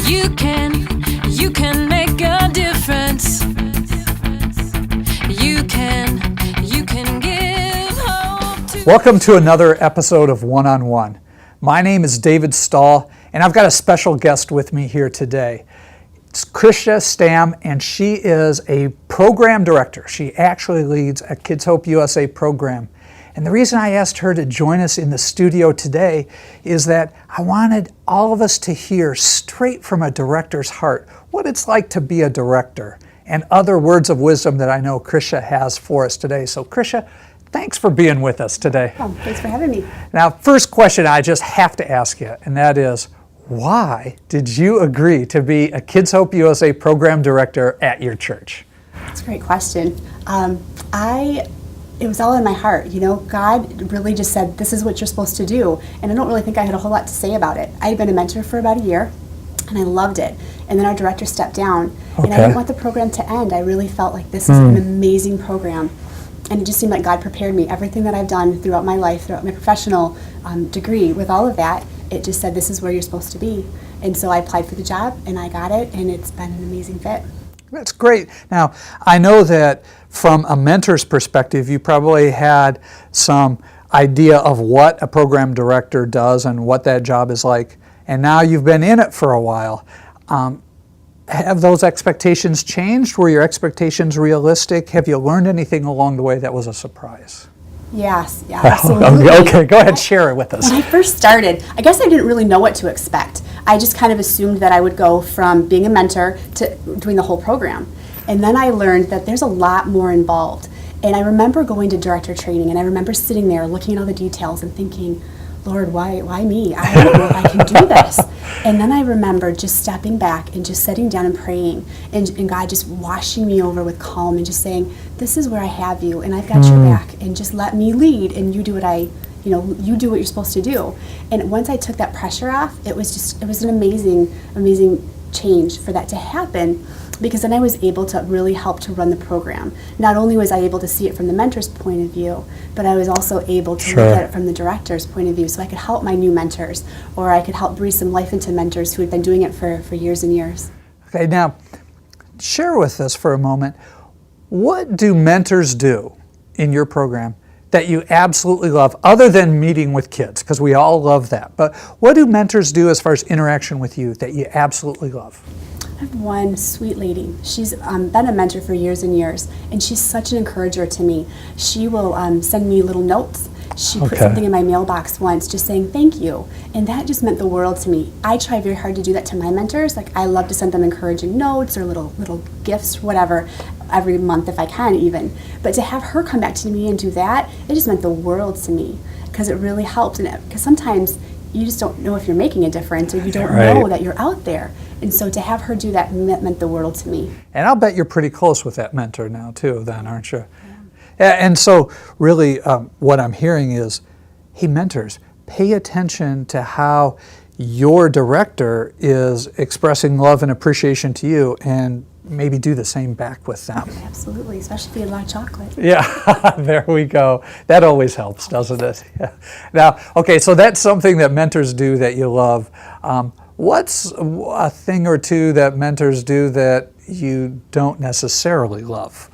You can make a difference. You can give hope to. Welcome to another episode of One on One. My name is David Stahl, and I've got a special guest with me here today. It's Krisha Stam, and she is a program director. She actually leads a Kids Hope USA program. And the reason I asked her to join us in the studio today is that I wanted all of us to hear straight from a director's heart what it's like to be a director and other words of wisdom that I know Krisha has for us today. So Krisha, thanks for being with us today. Oh, thanks for having me. Now, first question I just have to ask you, and that is, why did you agree to be a Kids Hope USA program director at your church? That's a great question. It was all in my heart. You know, God really just said, this is what you're supposed to do. And I don't really think I had a whole lot to say about it. I had been a mentor for about a year, and I loved it. And then our director stepped down, and I didn't want the program to end. I really felt like this is an amazing program. And it just seemed like God prepared me. Everything that I've done throughout my life, throughout my professional degree, with all of that, it just said, this is where you're supposed to be. And so I applied for the job, and I got it, and it's been an amazing fit. That's great. Now, I know that from a mentor's perspective, you probably had some idea of what a program director does and what that job is like, and now you've been in it for a while. Have those expectations changed? Were your expectations realistic? Have you learned anything along the way that was a surprise? Yes, yeah, absolutely. Okay, go ahead, share it with us. When I first started, I guess I didn't really know what to expect. I just kind of assumed that I would go from being a mentor to doing the whole program. And then I learned that there's a lot more involved. And I remember going to director training, and I remember sitting there looking at all the details and thinking, Lord, why me? I don't know if I can do this. And then I remember just stepping back and just sitting down and praying, and God just washing me over with calm and just saying, this is where I have you, and I've got your back, and just let me lead, and you do what you do what you're supposed to do. And once I took that pressure off, it was an amazing change for that to happen, because then I was able to really help to run the program. Not only was I able to see it from the mentor's point of view, but I was also able to look at it from the director's point of view, so I could help my new mentors, or I could help breathe some life into mentors who had been doing it for years and years. Okay, now share with us for a moment, what do mentors do in your program that you absolutely love, other than meeting with kids, because we all love that, but what do mentors do as far as interaction with you that you absolutely love? I have one sweet lady. She's been a mentor for years and years, and she's such an encourager to me. She will send me little notes. She put something in my mailbox once just saying thank you, and that just meant the world to me. I try very hard to do that to my mentors. Like, I love to send them encouraging notes or little gifts, whatever, every month if I can even. But to have her come back to me and do that, it just meant the world to me, because it really helps. And because sometimes you just don't know if you're making a difference, or you don't know that you're out there. And so to have her do that meant the world to me. And I'll bet you're pretty close with that mentor now too, then, aren't you? Yeah. And so really what I'm hearing is, hey, mentors, pay attention to how your director is expressing love and appreciation to you, and maybe do the same back with them. Absolutely, especially if you eat a lot of chocolate. Yeah, there we go. That always helps, doesn't it? Yeah. Now, okay, so that's something that mentors do that you love. What's a thing or two that mentors do that you don't necessarily love?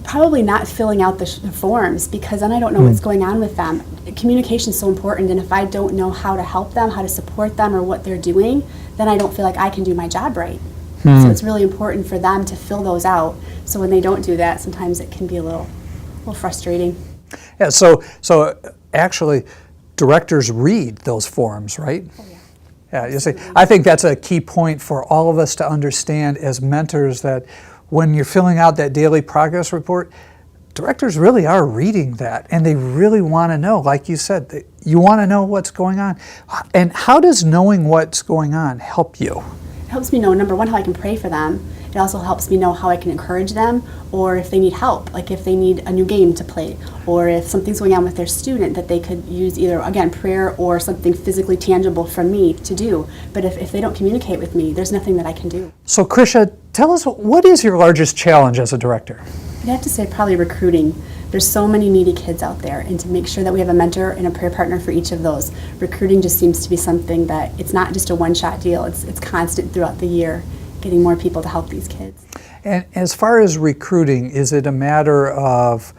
Probably not filling out the forms, because then I don't know what's going on with them. Communication is so important, and if I don't know how to help them, how to support them, or what they're doing, then I don't feel like I can do my job right. So it's really important for them to fill those out. So when they don't do that, sometimes it can be a little frustrating. Yeah. So actually, directors read those forms, right? Oh, yeah. Yeah. You see, I think that's a key point for all of us to understand as mentors, that when you're filling out that daily progress report, directors really are reading that, and they really want to know, like you said, you want to know what's going on. And how does knowing what's going on help you? It helps me know, number one, how I can pray for them. It also helps me know how I can encourage them, or if they need help, like if they need a new game to play, or if something's going on with their student that they could use either, again, prayer or something physically tangible from me to do. But if they don't communicate with me, there's nothing that I can do. So Krisha, tell us, what is your largest challenge as a director? I'd have to say probably recruiting. There's so many needy kids out there, and to make sure that we have a mentor and a prayer partner for each of those. Recruiting just seems to be something that it's not just a one-shot deal. It's constant throughout the year, getting more people to help these kids. And as far as recruiting, is it a matter of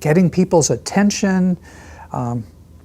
getting people's attention,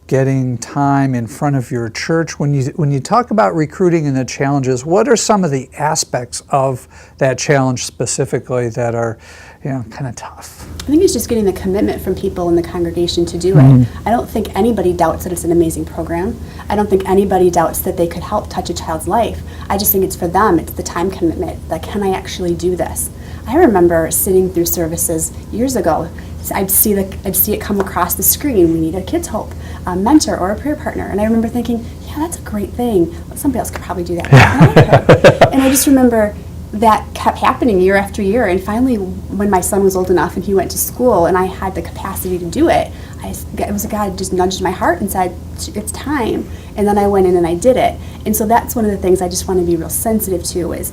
getting time in front of your church? When you talk about recruiting and the challenges, what are some of the aspects of that challenge specifically that are, kind of tough? I think it's just getting the commitment from people in the congregation to do it. I don't think anybody doubts that it's an amazing program. I don't think anybody doubts that they could help touch a child's life. I just think it's for them, it's the time commitment. Like, can I actually do this? I remember sitting through services years ago. I'd see it come across the screen. We need a Kids Hope, a mentor or a prayer partner. And I remember thinking, yeah, that's a great thing. Somebody else could probably do that. And I just remember that kept happening year after year. And finally, when my son was old enough and he went to school and I had the capacity to do it, it was a God who just nudged my heart and said, it's time. And then I went in and I did it. And so that's one of the things I just want to be real sensitive to is,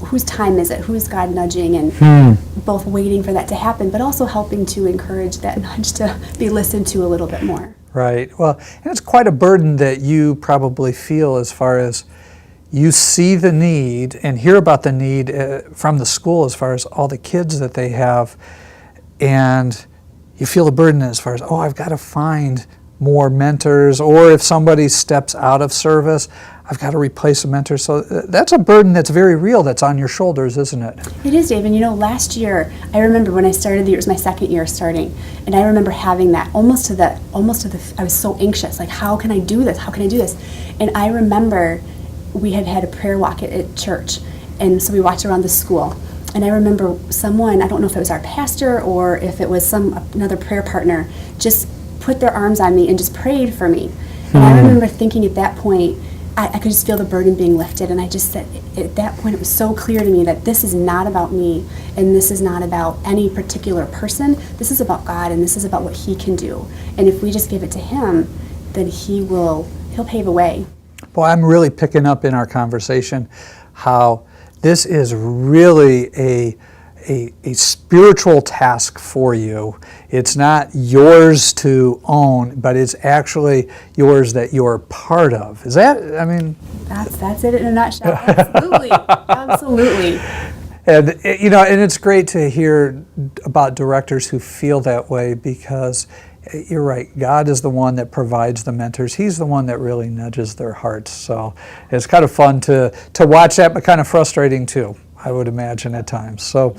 whose time is it? Who's God nudging? And both waiting for that to happen, but also helping to encourage that nudge to be listened to a little bit more. Right. Well, and it's quite a burden that you probably feel as far as you see the need and hear about the need from the school as far as all the kids that they have, and you feel the burden as far as, I've got to find more mentors, or if somebody steps out of service, I've got to replace a mentor. So that's a burden that's very real that's on your shoulders, isn't it? It is, Dave. And last year, I remember when I started the year, it was my second year starting, and I remember having that almost to the, I was so anxious, like, how can I do this? How can I do this? And I remember we had a prayer walk at church, and so we walked around the school. And I remember someone, I don't know if it was our pastor or if it was another prayer partner, just put their arms on me and just prayed for me. And I remember thinking at that point, I could just feel the burden being lifted, and I just said, at that point, it was so clear to me that this is not about me, and this is not about any particular person. This is about God, and this is about what He can do. And if we just give it to Him, then He'll pave a way. Boy, I'm really picking up in our conversation how this is really a spiritual task for you. It's not yours to own, but it's actually yours that you're part of. Is that, That's it in a nutshell. Absolutely. Absolutely. And, and it's great to hear about directors who feel that way, because you're right, God is the one that provides the mentors. He's the one that really nudges their hearts. So it's kind of fun to watch that, but kind of frustrating too, I would imagine at times. So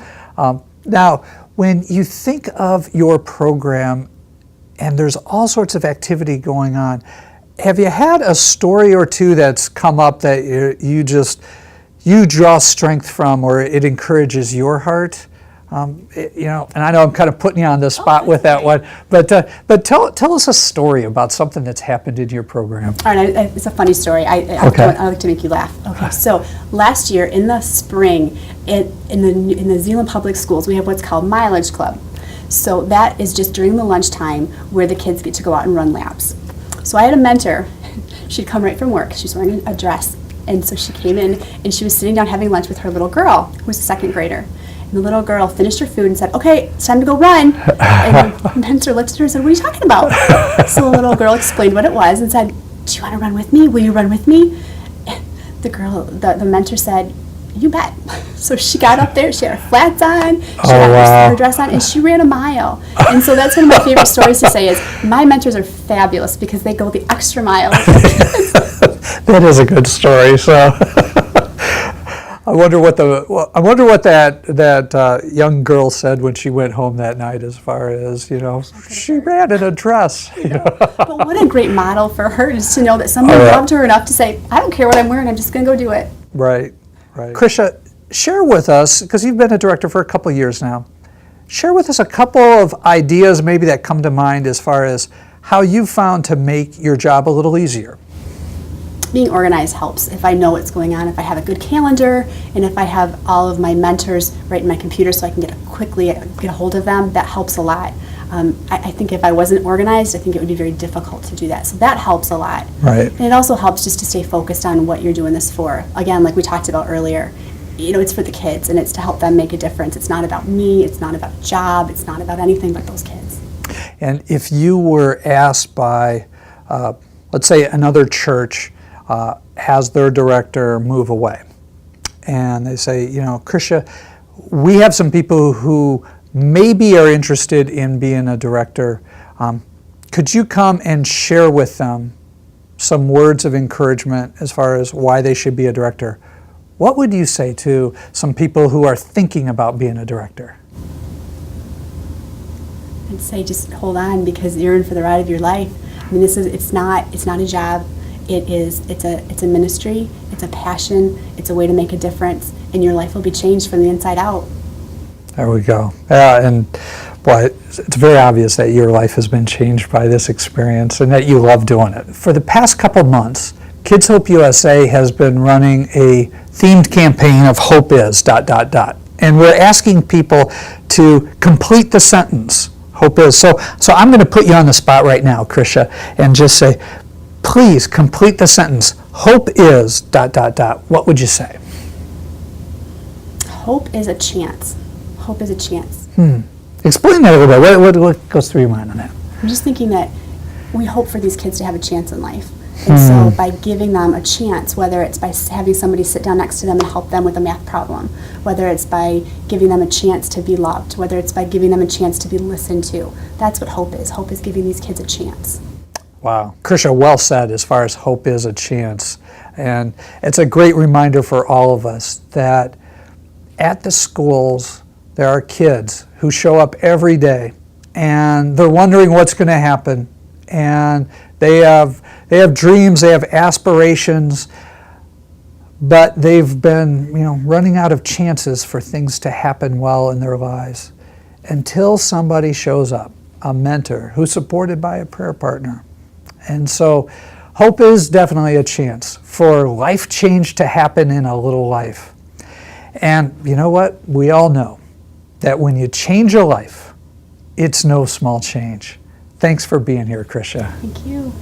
now, when you think of your program and there's all sorts of activity going on, have you had a story or two that's come up that you draw strength from, or it encourages your heart? And I know I'm kind of putting you on the spot with that one, but tell us a story about something that's happened in your program. All right, it's a funny story. I like to make you laugh. Okay, so last year in the spring, in the Zeeland Public Schools, we have what's called Mileage Club. So that is just during the lunchtime where the kids get to go out and run laps. So I had a mentor. She'd come right from work. She was wearing a dress, and so she came in and she was sitting down having lunch with her little girl, who was a second grader. And the little girl finished her food and said, "Okay, it's time to go run." And the mentor looked at her and said, "What are you talking about?" So the little girl explained what it was and said, "Do you want to run with me? Will you run with me?" And the mentor said, "You bet." So she got up there, she had her flats on, she had her dress on, and she ran a mile. And so that's one of my favorite stories to say is, my mentors are fabulous because they go the extra mile. That is a good story. So I wonder what that young girl said when she went home that night, as far as, she ran in a dress. But what a great model for her, is to know that someone loved her enough to say, "I don't care what I'm wearing, I'm just going to go do it." Right. Krisha, share with us, because you've been a director for a couple of years now, share with us a couple of ideas maybe that come to mind as far as how you found to make your job a little easier. Being organized helps. If I know what's going on, if I have a good calendar, and if I have all of my mentors right in my computer so I can quickly get a hold of them, that helps a lot. I think if I wasn't organized, I think it would be very difficult to do that. So that helps a lot. Right. And it also helps just to stay focused on what you're doing this for. Again, like we talked about earlier, it's for the kids, and it's to help them make a difference. It's not about me, it's not about a job, it's not about anything but those kids. And if you were asked by, let's say, another church has their director move away, and they say, you know, Krisha, we have some people who maybe are interested in being a director. Could you come and share with them some words of encouragement as far as why they should be a director? What would you say to some people who are thinking about being a director? I'd say just hold on, because you're in for the ride of your life. I mean, it's not a job. It's a ministry. It's a passion. It's a way to make a difference, and your life will be changed from the inside out. There we go. And boy, it's very obvious that your life has been changed by this experience and that you love doing it. For the past couple months, Kids Hope USA has been running a themed campaign of Hope is ... And we're asking people to complete the sentence, Hope is. So I'm going to put you on the spot right now, Krisha, and just say, please complete the sentence, Hope is ... What would you say? Hope is a chance. Hope is a chance. Explain that a little bit. What goes through your mind on that? I'm just thinking that we hope for these kids to have a chance in life. And so by giving them a chance, whether it's by having somebody sit down next to them and help them with a math problem, whether it's by giving them a chance to be loved, whether it's by giving them a chance to be listened to, that's what hope is. Hope is giving these kids a chance. Wow. Krisha, well said as far as hope is a chance. And it's a great reminder for all of us that at the schools, there are kids who show up every day and they're wondering what's going to happen, and they have dreams, they have aspirations, but they've been, running out of chances for things to happen well in their lives until somebody shows up, a mentor who's supported by a prayer partner. And so hope is definitely a chance for life change to happen in a little life. And you know what? We all know that when you change a life, it's no small change. Thanks for being here, Krisha. Thank you.